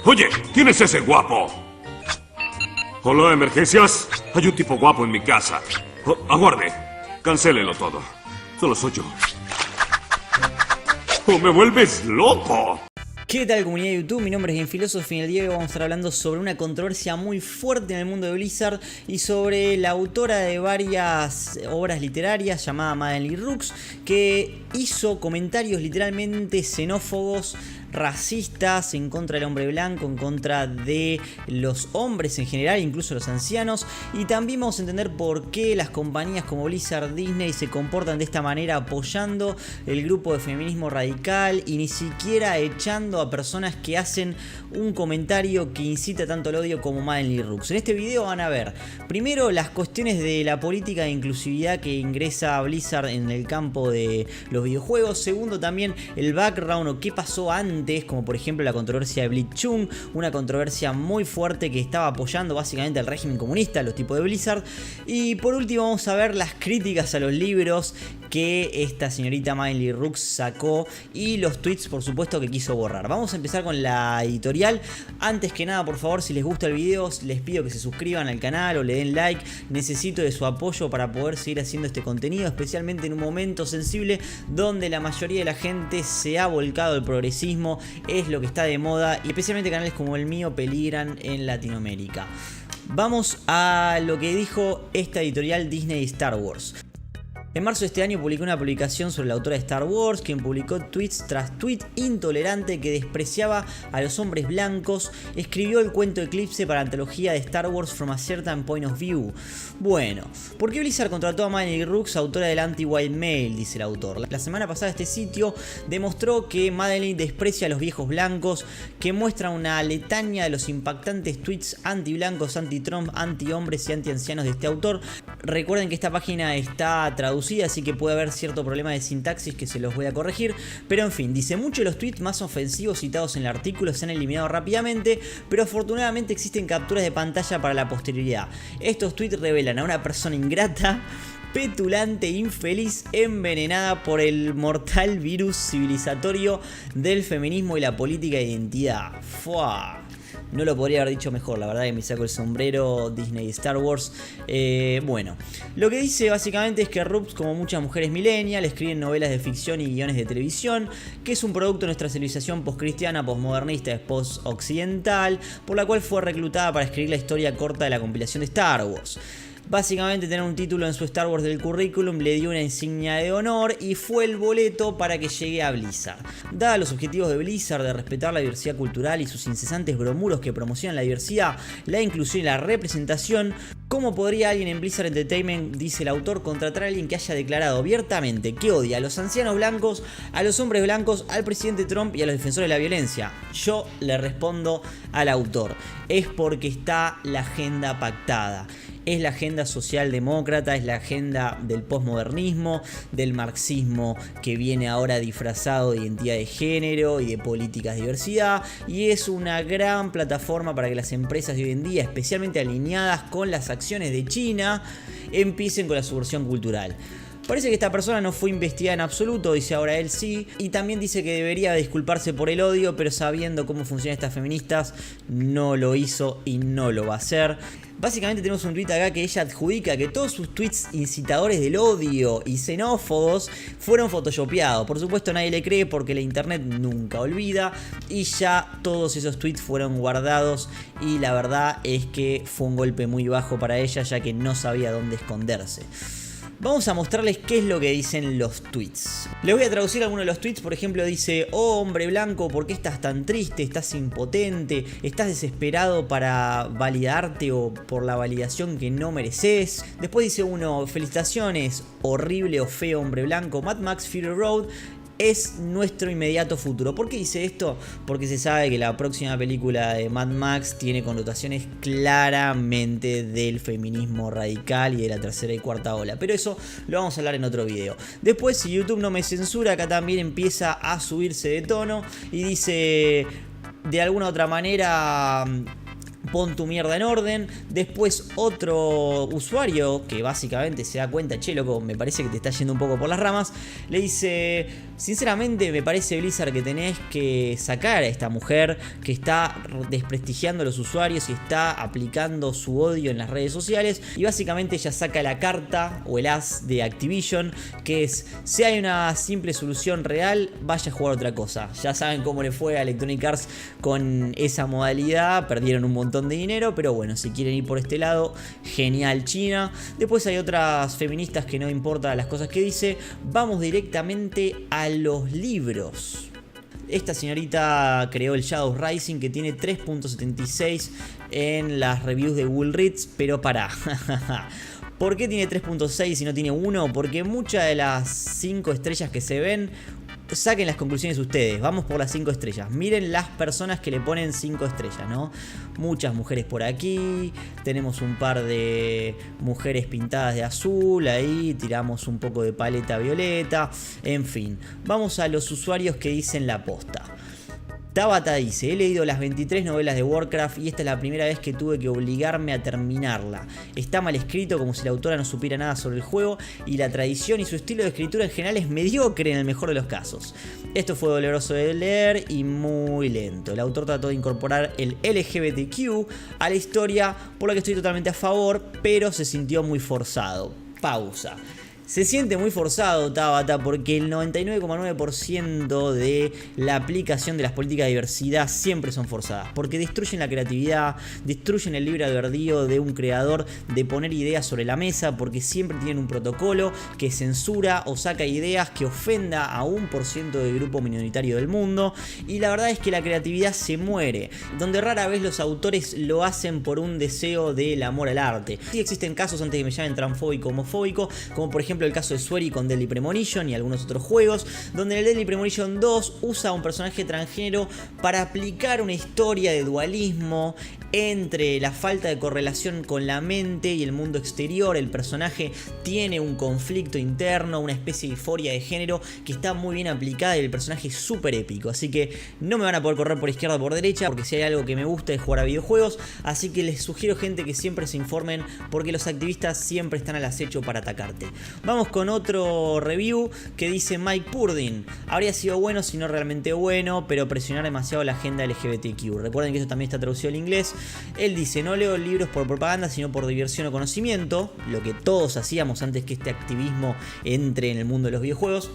Oye, ¿quién es ese guapo? Hola, emergencias. Hay un tipo guapo en mi casa. Oh, aguarde. Cancélelo todo. Solo soy yo. ¡Oh, me vuelves loco! ¿Qué tal, comunidad de YouTube? Mi nombre es GamePhilosophy y en el día de hoy vamos a estar hablando sobre una controversia muy fuerte en el mundo de Blizzard y sobre la autora de varias obras literarias llamada Madeline Brooks, que hizo comentarios literalmente xenófobos, racistas en contra del hombre blanco, en contra de los hombres en general, incluso los ancianos, y también vamos a entender por qué las compañías como Blizzard, Disney se comportan de esta manera, apoyando el grupo de feminismo radical y ni siquiera echando a personas que hacen un comentario que incita tanto al odio como Madeline Brooks. En este video van a ver primero las cuestiones de la política de inclusividad que ingresa a Blizzard en el campo de los videojuegos. Segundo, también el background o qué pasó antes, como por ejemplo la controversia de Blitzchung, una controversia muy fuerte que estaba apoyando básicamente al régimen comunista, los tipos de Blizzard. Y por último vamos a ver las críticas a los libros que esta señorita Madeline Brooks sacó y los tweets, por supuesto, que quiso borrar. Vamos a empezar con la editorial. Antes que nada, por favor, si les gusta el video, les pido que se suscriban al canal o le den like. Necesito de su apoyo para poder seguir haciendo este contenido, especialmente en un momento sensible donde la mayoría de la gente se ha volcado al progresismo, es lo que está de moda, y especialmente canales como el mío peligran en Latinoamérica. Vamos a lo que dijo esta editorial Disney Star Wars. En marzo de este año publicó una publicación sobre la autora de Star Wars, quien publicó tweets tras tweet intolerante que despreciaba a los hombres blancos. Escribió el cuento Eclipse para la antología de Star Wars From a Certain Point of View. Bueno, ¿por qué Blizzard contrató a Madeline Brooks, autora del anti-white male? Dice el autor. La semana pasada este sitio demostró que Madeline desprecia a los viejos blancos, que muestra una letaña de los impactantes tweets anti-blancos, anti-Trump, anti-hombres y anti-ancianos de este autor. Recuerden que esta página está traducida, así que puede haber cierto problema de sintaxis que se los voy a corregir, pero en fin, dice: muchos de los tweets más ofensivos citados en el artículo se han eliminado rápidamente, pero afortunadamente existen capturas de pantalla para la posterioridad. Estos tweets revelan a una persona ingrata, petulante, infeliz, envenenada por el mortal virus civilizatorio del feminismo y la política de identidad. ¡Fua! No lo podría haber dicho mejor, la verdad que me saco el sombrero Disney Star Wars. Bueno, lo que dice básicamente es que Brooks, como muchas mujeres millennial, escriben novelas de ficción y guiones de televisión, que es un producto de nuestra civilización postcristiana, postmodernista, post-occidental, por la cual fue reclutada para escribir la historia corta de la compilación de Star Wars. Básicamente, tener un título en su Star Wars del currículum le dio una insignia de honor y fue el boleto para que llegue a Blizzard. Dada los objetivos de Blizzard de respetar la diversidad cultural y sus incesantes bromuros que promocionan la diversidad, la inclusión y la representación, ¿cómo podría alguien en Blizzard Entertainment, dice el autor, contratar a alguien que haya declarado abiertamente que odia a los ancianos blancos, a los hombres blancos, al presidente Trump y a los defensores de la violencia? Yo le respondo al autor: es porque está la agenda pactada. Es la agenda socialdemócrata, es la agenda del posmodernismo, del marxismo que viene ahora disfrazado de identidad de género y de políticas de diversidad, y es una gran plataforma para que las empresas de hoy en día, especialmente alineadas con las acciones de China, empiecen con la subversión cultural. Parece que esta persona no fue investigada en absoluto, dice ahora él sí, y también dice que debería disculparse por el odio, pero sabiendo cómo funcionan estas feministas, no lo hizo y no lo va a hacer. Básicamente tenemos un tweet acá que ella adjudica que todos sus tweets incitadores del odio y xenófobos fueron photoshopeados. Por supuesto nadie le cree porque la internet nunca olvida, y ya todos esos tweets fueron guardados, y la verdad es que fue un golpe muy bajo para ella, ya que no sabía dónde esconderse. Vamos a mostrarles qué es lo que dicen los tweets. Les voy a traducir algunos de los tweets. Por ejemplo, dice: oh, hombre blanco, ¿por qué estás tan triste? ¿Estás impotente? ¿Estás desesperado para validarte o por la validación que no mereces? Después dice uno: felicitaciones, horrible o feo hombre blanco. Mad Max Fury Road es nuestro inmediato futuro. ¿Por qué dice esto? Porque se sabe que la próxima película de Mad Max tiene connotaciones claramente del feminismo radical y de la tercera y cuarta ola, pero eso lo vamos a hablar en otro video. Después, si YouTube no me censura, acá también empieza a subirse de tono y dice: de alguna otra manera pon tu mierda en orden. Después otro usuario que básicamente se da cuenta, che loco, me parece que te está yendo un poco por las ramas, le dice, sinceramente me parece Blizzard que tenés que sacar a esta mujer que está desprestigiando a los usuarios y está aplicando su odio en las redes sociales. Y básicamente ella saca la carta o el as de Activision, que es, si hay una simple solución real, vaya a jugar otra cosa. Ya saben cómo le fue a Electronic Arts con esa modalidad, perdieron un montón de dinero, pero bueno, si quieren ir por este lado, genial China. Después hay otras feministas que no importa las cosas que dice, vamos directamente a los libros. Esta señorita creó el Shadows Rising, que tiene 3.76 en las reviews de Google Reads, pero pará. ¿Por qué tiene 3.6 y no tiene 1? Porque muchas de las 5 estrellas que se ven, saquen las conclusiones ustedes. Vamos por las 5 estrellas. Miren las personas que le ponen 5 estrellas, ¿no? Muchas mujeres por aquí. Tenemos un par de mujeres pintadas de azul. Ahí tiramos un poco de paleta violeta. En fin, vamos a los usuarios que dicen la posta. Tabata dice, he leído las 23 novelas de Warcraft y esta es la primera vez que tuve que obligarme a terminarla. Está mal escrito, como si la autora no supiera nada sobre el juego, y la tradición y su estilo de escritura en general es mediocre en el mejor de los casos. Esto fue doloroso de leer y muy lento. El autor trató de incorporar el LGBTQ a la historia, por lo que estoy totalmente a favor, pero se sintió muy forzado. Pausa. Se siente muy forzado, Tabata, porque el 99,9% de la aplicación de las políticas de diversidad siempre son forzadas, porque destruyen la creatividad, destruyen el libre albedrío de un creador de poner ideas sobre la mesa, porque siempre tienen un protocolo que censura o saca ideas que ofenda a 1% del grupo minoritario del mundo, y la verdad es que la creatividad se muere, donde rara vez los autores lo hacen por un deseo del amor al arte. Sí existen casos, antes que me llamen transfóbico o homofóbico, como por ejemplo el caso de Swery con Deadly Premonition y algunos otros juegos, donde en el Deadly Premonition 2 usa a un personaje transgénero para aplicar una historia de dualismo entre la falta de correlación con la mente y el mundo exterior. El personaje tiene un conflicto interno, una especie de euforia de género que está muy bien aplicada y el personaje es súper épico, así que no me van a poder correr por izquierda o por derecha, porque si hay algo que me gusta es jugar a videojuegos, así que les sugiero, gente, que siempre se informen, porque los activistas siempre están al acecho para atacarte. Vamos con otro review que dice Mike Purdin, habría sido bueno si no realmente bueno, pero presionar demasiado la agenda LGBTQ. Recuerden que eso también está traducido al inglés. Él dice, no leo libros por propaganda, sino por diversión o conocimiento, lo que todos hacíamos antes que este activismo entre en el mundo de los videojuegos.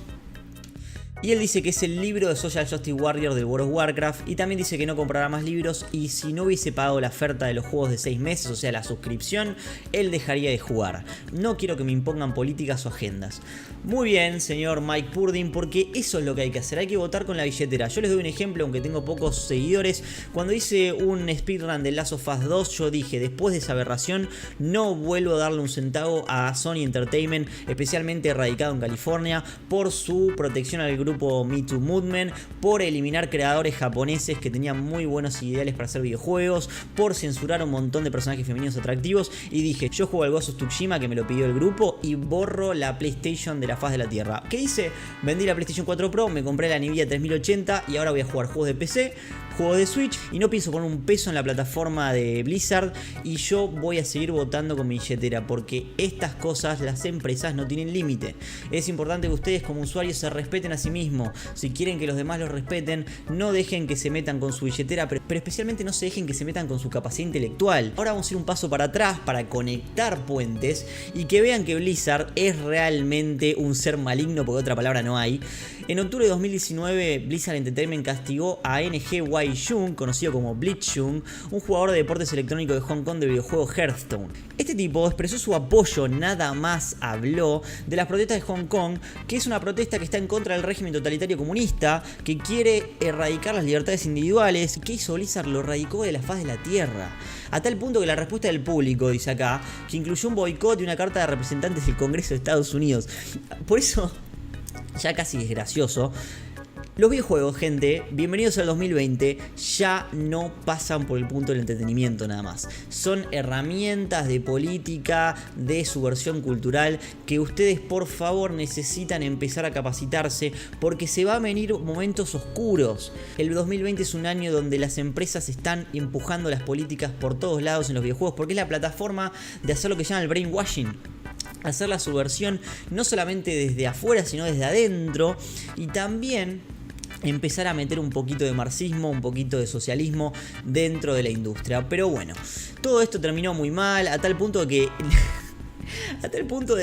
Y él dice que es el libro de Social Justice Warrior del World of Warcraft. Y también dice que no comprará más libros. Y si no hubiese pagado la oferta de los juegos de 6 meses, o sea la suscripción, él dejaría de jugar. No quiero que me impongan políticas o agendas. Muy bien, señor Mike Purdin, porque eso es lo que hay que hacer. Hay que votar con la billetera. Yo les doy un ejemplo, aunque tengo pocos seguidores. Cuando hice un speedrun de Last of Us 2, yo dije, después de esa aberración, no vuelvo a darle un centavo a Sony Entertainment, especialmente radicado en California, por su protección al grupo Me Too Movement, por eliminar creadores japoneses que tenían muy buenos ideales para hacer videojuegos, por censurar un montón de personajes femeninos atractivos. Y dije, yo juego al Ghost of Tsushima, que me lo pidió el grupo, y borro la PlayStation de la faz de la tierra. ¿Qué hice? Vendí la PlayStation 4 Pro, me compré la Nvidia 3080 y ahora voy a jugar juegos de PC, juegos de Switch, y no pienso poner un peso en la plataforma de Blizzard. Y yo voy a seguir votando con mi billetera, porque estas cosas, las empresas no tienen límite. Es importante que ustedes como usuarios se respeten a sí mismos. Si quieren que los demás los respeten, no dejen que se metan con su billetera, pero especialmente no se dejen que se metan con su capacidad intelectual. Ahora vamos a ir un paso para atrás para conectar puentes y que vean que Blizzard es realmente un ser maligno, porque otra palabra no hay. En octubre de 2019, Blizzard Entertainment castigó a NGY Jung, conocido como Bleach Jung, un jugador de deportes electrónicos de Hong Kong del videojuego Hearthstone. Este tipo expresó su apoyo, nada más habló, de las protestas de Hong Kong, que es una protesta que está en contra del régimen totalitario comunista, que quiere erradicar las libertades individuales. ¿Qué hizo Blizzard? Lo erradicó de la faz de la tierra. A tal punto que la respuesta del público, dice acá, que incluyó un boicot y una carta de representantes del Congreso de Estados Unidos. Por eso, ya casi es gracioso, Los videojuegos, gente, bienvenidos al 2020, ya no pasan por el punto del entretenimiento nada más. Son herramientas de política, de subversión cultural, que ustedes por favor necesitan empezar a capacitarse porque se van a venir momentos oscuros. El 2020 es un año donde las empresas están empujando las políticas por todos lados en los videojuegos porque es la plataforma de hacer lo que llaman el brainwashing. Hacer la subversión no solamente desde afuera sino desde adentro y también empezar a meter un poquito de marxismo, un poquito de socialismo dentro de la industria. Pero bueno, todo esto terminó muy mal, a tal punto de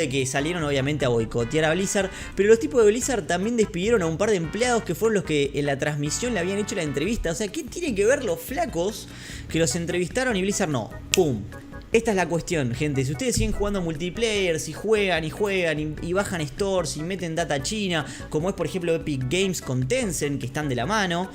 que salieron obviamente a boicotear a Blizzard, pero los tipos de Blizzard también despidieron a un par de empleados que fueron los que en la transmisión le habían hecho la entrevista. O sea, ¿qué tienen que ver los flacos que los entrevistaron y Blizzard no? ¡Pum! Esta es la cuestión, gente. Si ustedes siguen jugando multiplayer, si juegan y bajan stores y meten data china, como es por ejemplo Epic Games con Tencent, que están de la mano.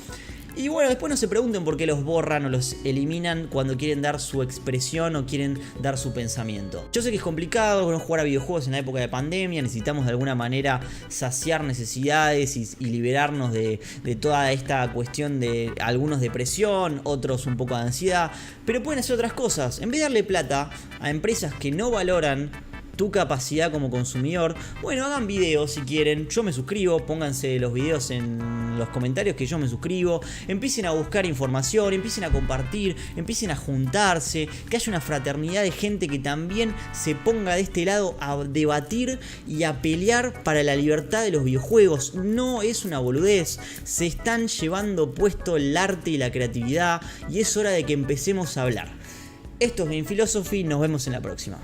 Y bueno, después no se pregunten por qué los borran o los eliminan cuando quieren dar su expresión o quieren dar su pensamiento. Yo sé que es complicado no jugar a videojuegos en la época de pandemia, necesitamos de alguna manera saciar necesidades y liberarnos de toda esta cuestión de algunos depresión, otros un poco de ansiedad, pero pueden hacer otras cosas. En vez de darle plata a empresas que no valoran tu capacidad como consumidor, bueno, hagan videos si quieren, yo me suscribo, pónganse los videos en los comentarios que yo me suscribo, empiecen a buscar información, empiecen a compartir, empiecen a juntarse, que haya una fraternidad de gente que también se ponga de este lado a debatir y a pelear para la libertad de los videojuegos. No es una boludez, se están llevando puesto el arte y la creatividad y es hora de que empecemos a hablar. Esto es Game Philosophy, nos vemos en la próxima.